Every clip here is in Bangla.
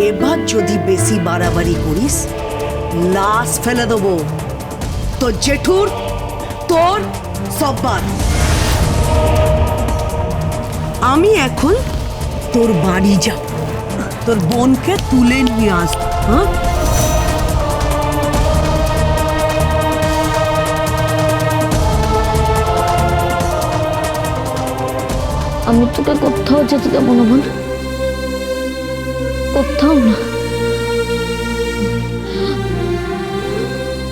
এবার যদি বেশি বাড়াবাড়ি করিস লাশ ফেলে দেবো তোর জেঠুর তোর সব্বার। আমি এখন তোর বাড়ি যাব, তোর বোনকে তুলে নিয়ে আসবো। হ্যাঁ, আমি তোকে কোথাও যেতে দেবো না বোন, কোথাও না।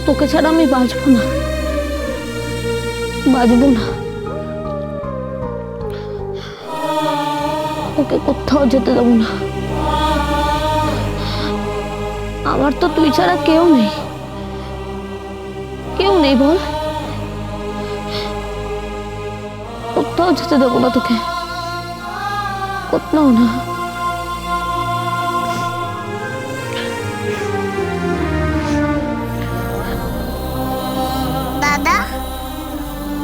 তোকে ছাড়া আমি বাঁচবো না, বাঁচবো না। ওকে কোথাও যেতে দেবো না। আমার তো তুই ছাড়া কেউ নেই, কেউ নেই বল। কোথাও যেতে দেবো না তোকে, কোথাও না। দাদা,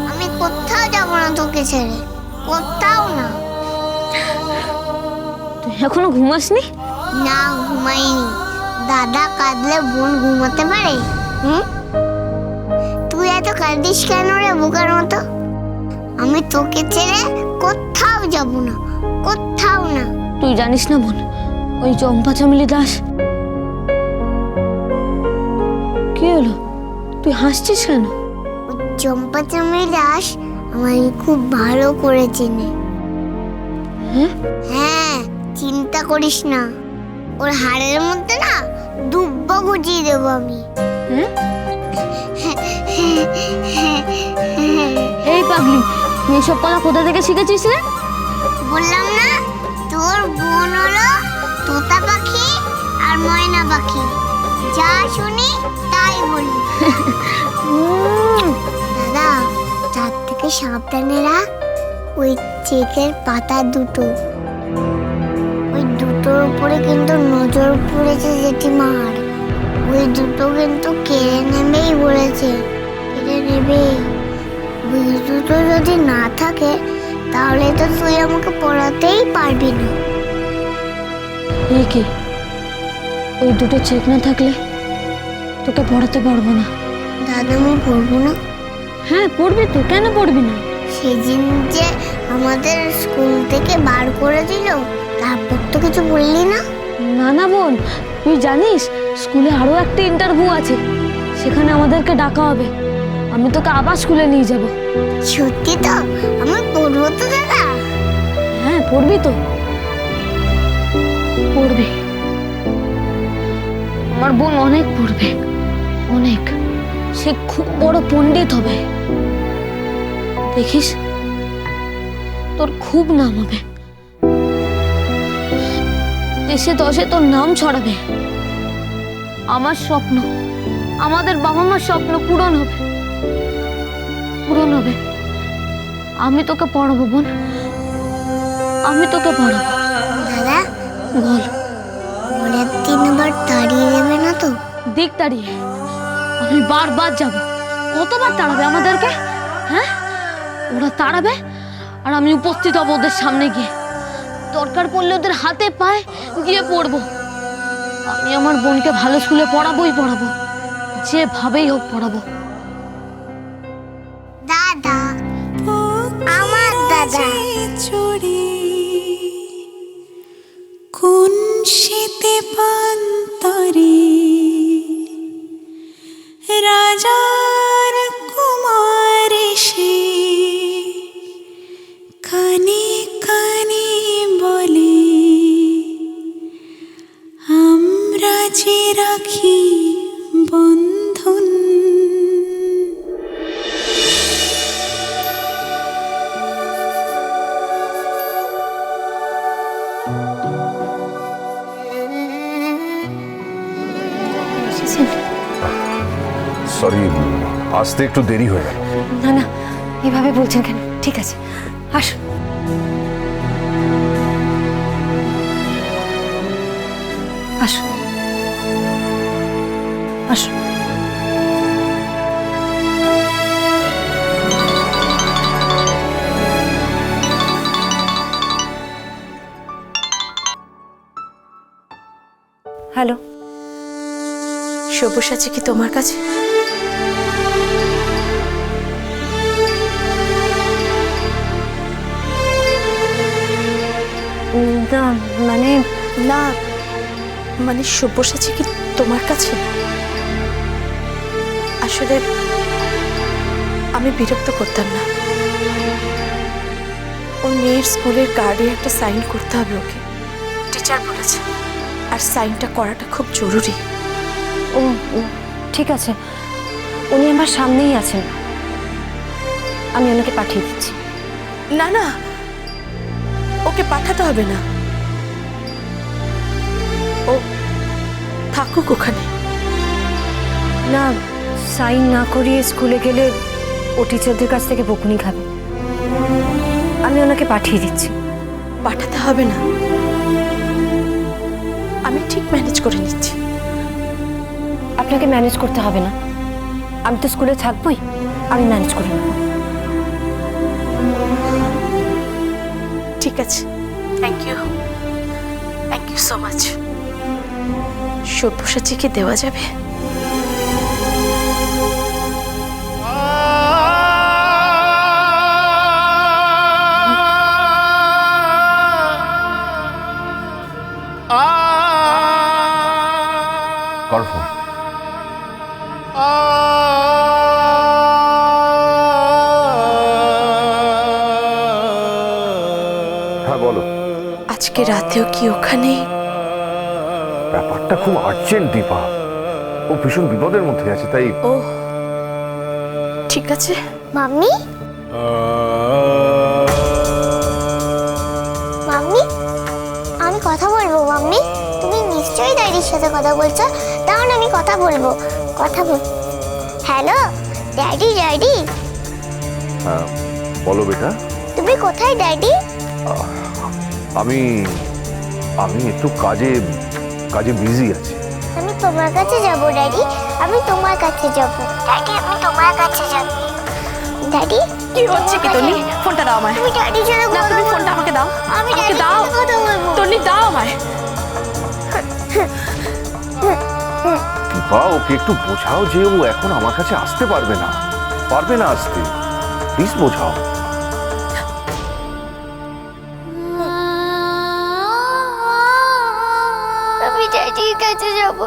আমি কোথাও যাব না তোকে ছেড়ে, কোথাও না। তুই এখনো ঘুমাসনি? না, ঘুমাইনি। দাদা কাঁদলে বোন ঘুমাতে পারে? হুম, তুই এত কাঁদিস কেন রে বোকার মতো? আমি তোকে ছেড়ে কোথাও যাব না, কোথাও না। তুই জানিস না বোন, ওই চম্পা চামেলি দাস। কি হলো, তুই হাসছিস কেন? চম্পা চামেলি দাস আমাকে খুব ভালো করে চেনে। হ্যাঁ? হ্যাঁ, চিন্তা করিস না, ওর হাড়ের মধ্যে না দুব্বা গুজিয়ে দেবো আমি। হ্যাঁ? এই পাগলি, তুই এসব কথা কোথা থেকে শিখেছিস রে? বললাম না, তোর বোন হলো তোতা পাখি আর ময়না পাখি, যা শুনি তাই বলি। দাদা, তার থেকে সাবধানে রাখ ওই চেকের পাতা দুটো। ওই দুটোর উপরে কিন্তু নজর পড়েছে জেঠিমার। ওই দুটো কিন্তু কেড়ে নেবেই বলেছে, কেড়ে নেবে। ওই দুটো যদি না থাকে তাহলে তো তুই আমাকে পড়াতেই পারবি না। এই কি, ওই দুটো চেক না থাকলে তোকে পড়াতে পারবো না। দাদা, আমি পড়বো না? হ্যাঁ পড়বি তো, কেন পড়বি না? সেদিন যে আমাদের স্কুল থেকে বার করে দিল, তারপর তো কিছু বললি না। না না বোন, তুই জানিস স্কুলে আরো একটা ইন্টারভিউ আছে, সেখানে আমাদেরকে ডাকা হবে। আমি তোকে আবার স্কুলে নিয়ে যাব। সত্যি তো? আমি পড়বো তো দাদা? হ্যাঁ পড়বি তো, পড়বি। আমার বোন অনেক পড়বে, অনেক। সে খুব বড় পণ্ডিত হবে, দেখিস তোর খুব নাম হবে। দেশে দশে তোর নাম ছড়াবে। আমার স্বপ্ন, আমাদের বাবা মার স্বপ্ন পূরণ হবে, পূরণ হবে। আমি তোকে পড়াবো বোন, আমি তোকে পড়াবো। দাদা, বল। পরের দিন আবার তাড়িয়ে দেবে না তো? দিক তাড়িয়ে আমি বারবার যাব। কতবার তাড়াবে আমাদেরকে? হ্যাঁ, ওরা তাড়াবে আর আমি উপস্থিত হব ওদের সামনে গিয়ে। দরকার পড়লে ওদের হাতে পায়ে গিয়ে পড়বো। আমি আমার বোনকে ভালো স্কুলে পড়াবোই পড়াবো, যেভাবেই হোক পড়াবো। দাদা, আমার দাদা। কোন শীতে পান্তরে রাজার কুমার সে কানে কানে বলে আমরা যে রাখি বন্ধন। সরি, আসতে একটু দেরি হয়ে গেল। না না, এভাবে বলছেন কেন? ঠিক আছে, আসুন। আসুন আসুন। সব্যসাচী কি তোমার কাছে? না মানে না মানে সব্যসাচী কি তোমার কাছে? আসলে আমি বিরক্ত করতাম না। ওর মেয়ের স্কুলের কার্ডে একটা সাইন করতে হবে ওকে, টিচার বলেছে, আর সাইনটা করাটা খুব জরুরি। ও ঠিক আছে, উনি আমার সামনেই আছেন, আমি ওনাকে পাঠিয়ে দিচ্ছি। না না, ওকে পাঠাতে হবে না, ও থাকুক ওখানে। না, সাইন না করিয়ে স্কুলে গেলে ও টিচারদের কাছ থেকে বকুনি খাবে, আমি ওনাকে পাঠিয়ে দিচ্ছি। পাঠাতে হবে না, আমি ঠিক ম্যানেজ করে নিচ্ছি। আপনাকে ম্যানেজ করতে হবে না, আমি তো স্কুলে থাকবোই, আমি ম্যানেজ করে নেব। ঠিক আছে, থ্যাংক ইউ সো মাচ। সব্যসাচীকে দেওয়া যাবে? কর ফোন। হ্যাঁ বলো। আজকে রাতেও কি ওখানে? ব্যাপারটা খুব আর্জেন্ট দীপা, ও ভীষণ বিপদের মধ্যে আছে, তাই। ও ঠিক আছে। মাম্মি মাম্মি আমি কথা বলবো। মাম্মি তুমি নিশ্চয়ই ড্যাডির সাথে কথা বলছো, তাহলে আমি কথা বলবো। হ্যালো ড্যাডি, ড্যাডি হ্যাঁ বলো বেটা। তুমি কোথায় ড্যাডি? আমি আমি একটু কাজে বিজি আছি। আমি তোমার কাছে যাব ড্যাডি, আমি তোমার কাছে যাব ড্যাডি, আমি তোমার কাছে যাব ড্যাডি। কি হচ্ছে কি তনি? ফোনটা দাও আমায়। তুমি ড্যাডির সাথে না, কথা তুমি বলবো। ফোনটা আমাকে দাও, আমি আমাকে ড্যাডির দাও। সাথে কথা বলবো। তনি দাও আমায়। দীপা, ওকে একটু বোঝাও যে ও এখন আমার কাছে আসতে পারবে না আসতে। প্লিজ বোঝাও। আমি ড্যাডির কাছে যাব,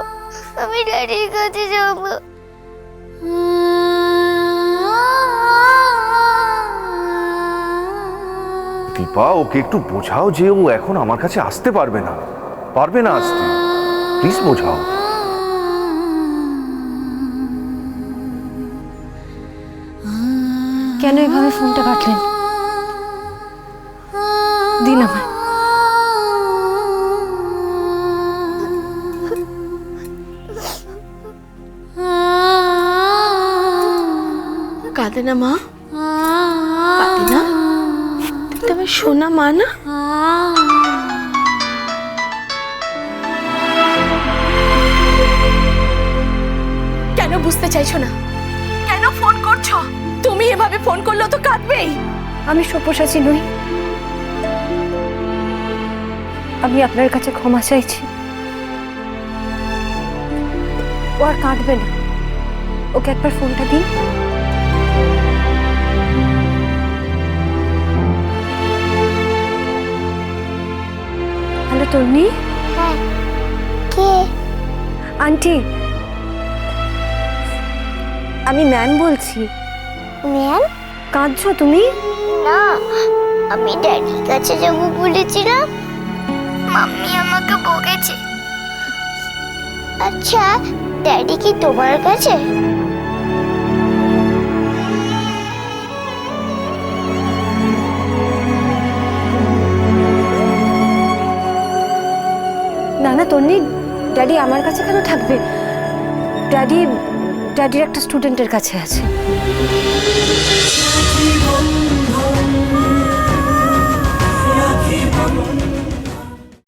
আমি ড্যাডির কাছে যাব। দীপা, ওকে একটু বোঝাও যে ও এখন আমার কাছে আসতে পারবে না আসতে। প্লিজ বোঝাও। কেন এভাবে ফোনটা কাটলেন? দিন আমায়। কাঁদে না মা, কাঁদে না, তুমি তো আমার সোনা মা না? কেন বুঝতে চাইছো না? কেন ফোন করছো? তুমি এভাবে ফোন করলে তো কাঁদবেই। আমি সব্যসাচী নই, আমি আপনার কাছে ক্ষমা চাইছি। ও আর কাঁদবে না, ওকে একবার ফোনটা দিন। হ্যালো তন্নি। হ্যাঁ কে? আন্টি, আমি ম্যাম বলছি। ম্যাম? কাঁদছো তুমি? না, আমি ড্যাডির কাছে যাব বলেছিলাম, মাম্মি আমাকে বকেছে। আচ্ছা ড্যাডি কি তোমার কাছে? না না তন্নি, ড্যাডি আমার কাছে কেন থাকবে? ড্যাডির একটা স্টুডেন্টের কাছে আছে।